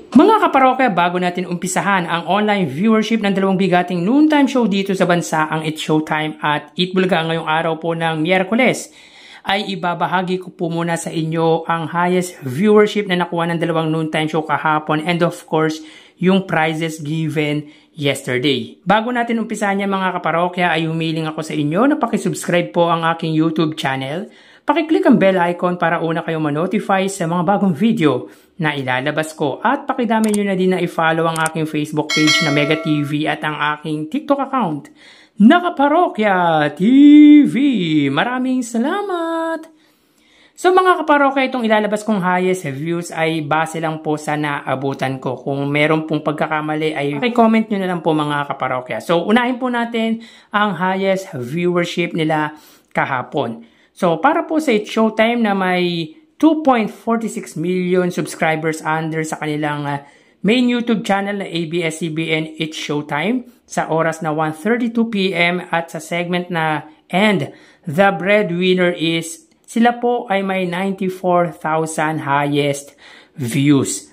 Mga kaparokya, bago natin umpisahan ang online viewership ng dalawang bigating noontime show dito sa bansa, ang It's Showtime at Eat Bulaga ngayong araw po ng Miyerkules, ay ibabahagi ko po muna sa inyo ang highest viewership na nakuha ng dalawang noontime show kahapon and of course, yung prizes given yesterday. Bago natin umpisahan yan mga kaparokya, ay humiling ako sa inyo na pakisubscribe po ang aking YouTube channel. Pakiclick ang bell icon para una kayong ma-notify sa mga bagong video na ilalabas ko. At pakidami nyo na din na i-follow ang aking Facebook page na Mega TV at ang aking TikTok account na Kaparokya TV. Maraming salamat! So mga kaparokya, itong ilalabas kong highest views ay base lang po sa naabutan ko. Kung meron pong pagkakamali ay i-comment nyo na lang po mga kaparokya. So unahin po natin ang highest viewership nila kahapon. So para po sa It's Showtime na may 2.46 million subscribers under sa kanilang main YouTube channel na ABS-CBN It's Showtime sa oras na 1:32 PM at sa segment na And the Breadwinner is, sila po ay may 94,000 highest views.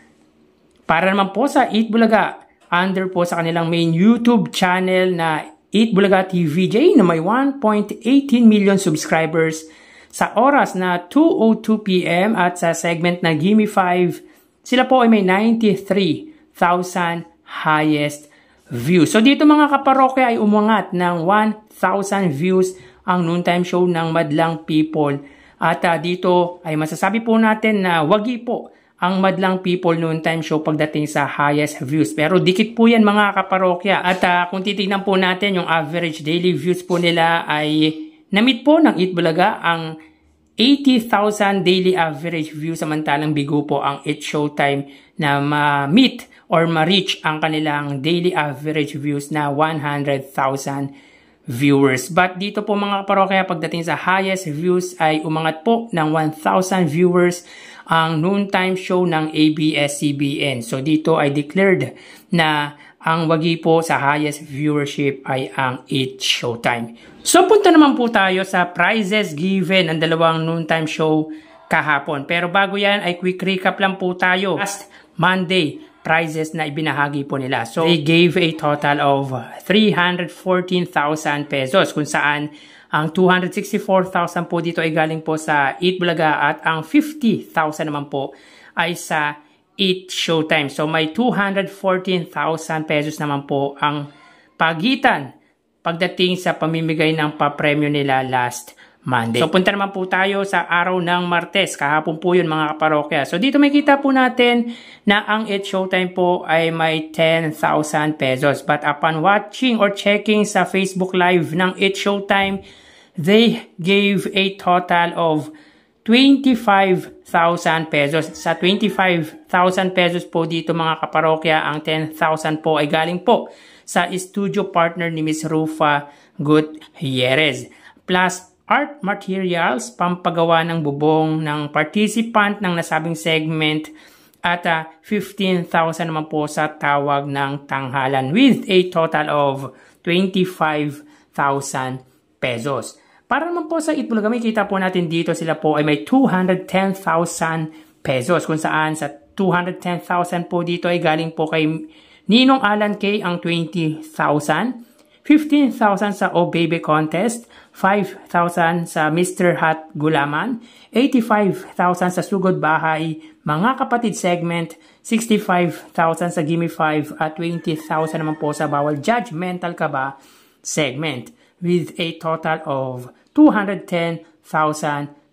Para naman po sa Eat Bulaga, under po sa kanilang main YouTube channel na Eat Bulaga TVJ na may 1.18 million subscribers sa oras na 2:02 PM at sa segment na Gimme 5, sila po ay may 93,000 highest views. So dito mga kaparokya ay umangat ng 1,000 views ang noontime show ng Madlang People. At dito ay masasabi po natin na wagi po ang Madlang People noontime show pagdating sa highest views. Pero dikit po yan mga kaparokya. At kung titignan po natin yung average daily views po nila ay na-meet po ng Eat Bulaga ang 80,000 daily average views, samantalang bigo po ang It's Showtime na ma-meet or ma-reach ang kanilang daily average views na 100,000 viewers. But dito po mga kaparokya, pagdating sa highest views ay umangat po ng 1,000 viewers ang noontime show ng ABS-CBN. So dito ay declared na ang wagi po sa highest viewership ay ang It's Showtime. So punta naman po tayo sa prizes given ang dalawang noontime show kahapon. Pero bago yan ay quick recap lang po tayo. Last Monday, prizes na ibinahagi po nila. So they gave a total of 314,000 pesos kung saan ang 264,000 po dito ay galing po sa Eat Bulaga at ang 50,000 naman po ay sa It's Showtime. So may 214,000 pesos naman po ang pagitan pagdating sa pamimigay ng papremyo nila last Monday. So punta naman po tayo sa araw ng Martes. Kahapon po yun mga kaparokya. So dito makita po natin na ang It's Showtime po ay may 10,000 pesos. But upon watching or checking sa Facebook Live ng It's Showtime, they gave a total of 25,000 pesos. Sa 25,000 pesos po dito mga kaparokya, ang 10,000 po ay galing po sa studio partner ni Miss Rufa Gutierrez. Plus art materials, pampagawa ng bubong ng participant ng nasabing segment at 15,000 naman po sa tawag ng tanghalan with a total of 25,000 pesos. Para naman po sa Eat Bulaga, makikita po natin dito sila po ay may 210,000 pesos kung saan sa 210,000 po dito ay galing po kay Ninong Alan K ang 20,000, 15,000 sa Oh Baby Contest, 5,000 sa Mr. Hot Gulaman, 85,000 sa Sugod Bahay, Mga Kapatid segment, 65,000 sa Gimme 5 at 20,000 naman po sa Bawal Judgmental Ka Ba segment with a total of 210,000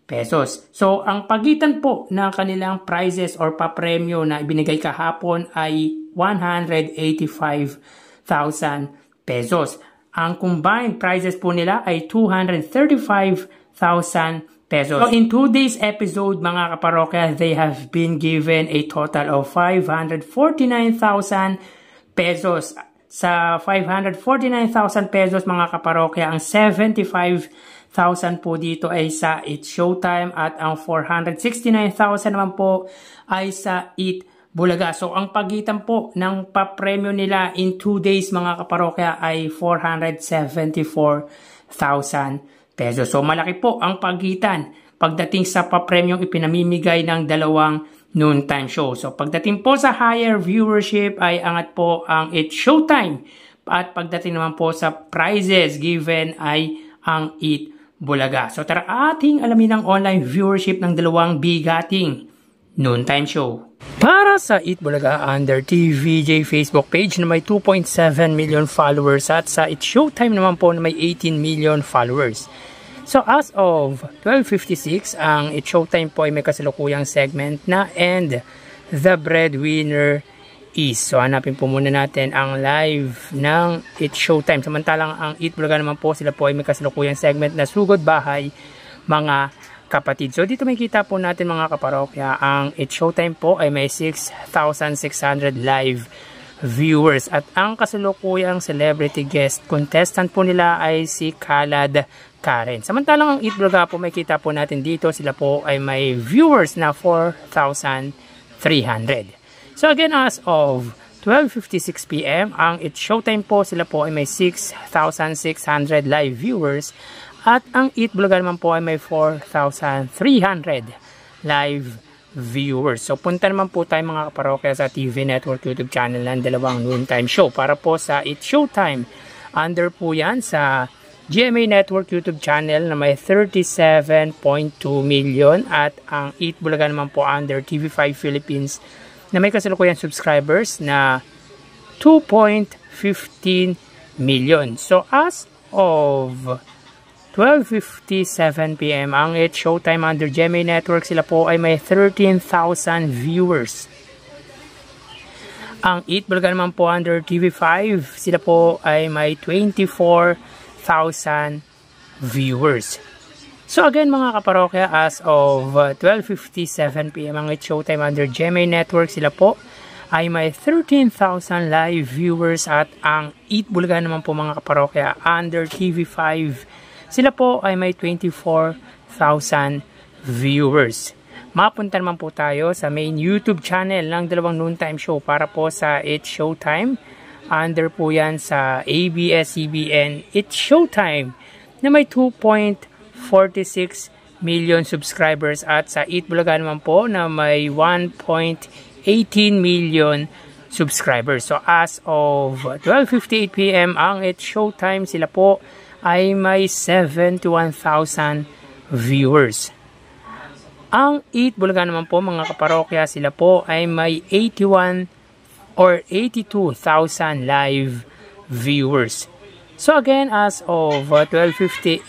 pesos. So ang pagitan po ng kanilang prizes or papremyo na ibinigay kahapon ay 185,000 pesos. Ang combined prizes po nila ay 235,000 pesos. So in today's episode mga kaparokya, they have been given a total of 549,000 pesos. Sa 549,000 pesos mga kaparokya, ang 75,000 po dito ay sa It's Showtime at ang 469,000 naman po ay sa Eat Bulaga. So, ang pagitan po ng papremyo nila in 2 days mga kaparokya ay 474,000 pesos. So, malaki po ang pagitan pagdating sa papremyong ipinamimigay ng dalawang noontime show. So pagdating po sa higher viewership ay angat po ang It's Showtime. At pagdating naman po sa prizes given ay ang Eat Bulaga. So tara ating alamin ang online viewership ng dalawang bigating noontime show. Para sa Eat Bulaga under TVJ Facebook page na may 2.7 million followers at sa It's Showtime naman po na may 18 million followers. So as of 12:56, ang It's Showtime po ay may kasalukuyang segment na And the Breadwinner Is. So hanapin po muna natin ang live ng It's Showtime. Samantalang ang Eat Bulaga naman po, sila po ay may kasalukuyang segment na Sugod Bahay Mga Kapatid. So dito may kita po natin mga kaparokya, ang It's Showtime po ay may 6,600 live viewers at ang kasalukuyang celebrity guest contestant po nila ay si Khalad Karen. Samantalang ang Eat Bulaga po may kita po natin dito, sila po ay may viewers na 4,300. So again, as of 12:56 PM, ang It's Showtime po, sila po ay may 6,600 live viewers at ang Eat Bulaga naman po ay may 4,300 live viewers. So punta naman po tayo mga kaparokya sa TV Network YouTube channel ng dalawang noontime show para po sa It's Showtime. Under po yan sa GMA Network YouTube channel na may 37.2 million at ang Eat Bulaga naman po under TV5 Philippines na may kasalukuyang subscribers na 2.15 million. So as of 12:57 PM, ang It's Showtime under GMA Network, sila po ay may 13,000 viewers. Ang Eat Bulaga naman po under TV5, sila po ay may 24,000 viewers. So again mga kaparokya, as of 12:57 PM, ang It's Showtime under GMA Network, sila po ay may 13,000 live viewers at ang Eat Bulaga naman po mga kaparokya under TV5, sila po ay may 24,000 viewers. Mapunta naman po tayo sa main YouTube channel ng dalawang noontime show para po sa It's Showtime. Under po yan sa ABS-CBN It's Showtime na may 2.46 million subscribers at sa Eat Bulaga naman po na may 1.18 million subscribers. So as of 12:58 PM, ang It's Showtime, sila po ay may 71,000 viewers. Ang Eat Bulaga naman po mga kaparokya, sila po ay may 81 or 82,000 live viewers. So again, as of 12:58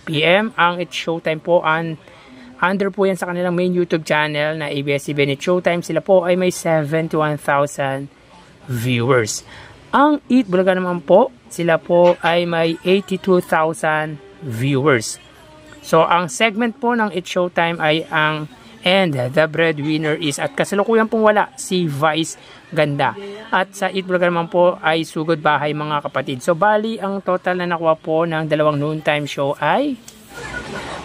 PM, ang It's Showtime po under po yan sa kanilang main YouTube channel na ABS-CBN It's Showtime, sila po ay may 71,000 viewers. Ang Eat Bulaga naman po, sila po ay may 82,000 viewers. So, ang segment po ng It's Showtime ay ang And the Breadwinner Is. At kasalukuyan pong wala si Vice Ganda. At sa Eat Bulaga naman po ay Sugod Bahay Mga Kapatid. So, bali, ang total na nakuha po ng dalawang noontime show ay...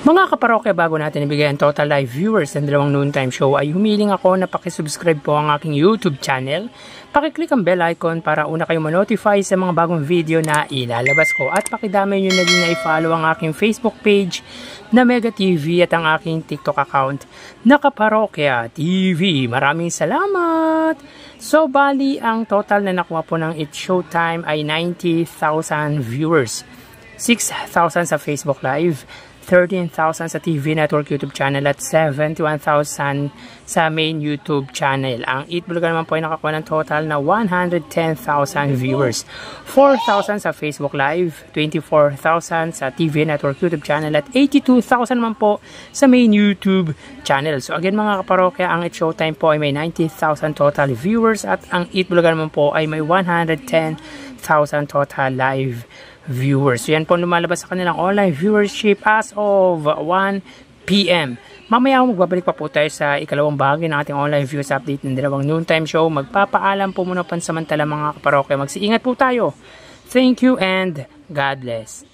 Mga kaparokya, bago natin ibigay ang total live viewers ng dalawang noontime show ay humiling ako na pakisubscribe po ang aking YouTube channel. Pakiclick ang bell icon para una kayong ma-notify sa mga bagong video na ilalabas ko. At pakidamay nyo na din na i-follow ang aking Facebook page na Mega TV at ang aking TikTok account na Kaparokya TV. Maraming salamat! So, bali, ang total na nakuha po ng It's Showtime ay 90,000 viewers. 6,000 sa Facebook Live, 13,000 sa TV Network YouTube channel at 71,000 sa main YouTube channel. Ang Eat Bulaga naman po ay nakakuha ng total na 110,000 viewers. 4,000 sa Facebook Live, 24,000 sa TV Network YouTube channel at 82,000 naman po sa main YouTube channel. So again mga kaparokya, ang It's Showtime po ay may 90,000 total viewers at ang Eat Bulaga naman po ay may 110,000 total live viewers. So yan po lumalabas sa kanilang online viewership as of 1 PM. Mamaya magbabalik pa po tayo sa ikalawang bahagi ng ating online views update ng dalawang noontime show. Magpapaalam po muna pansamantala mga kaparokya. Magsiingat po tayo. Thank you and God bless.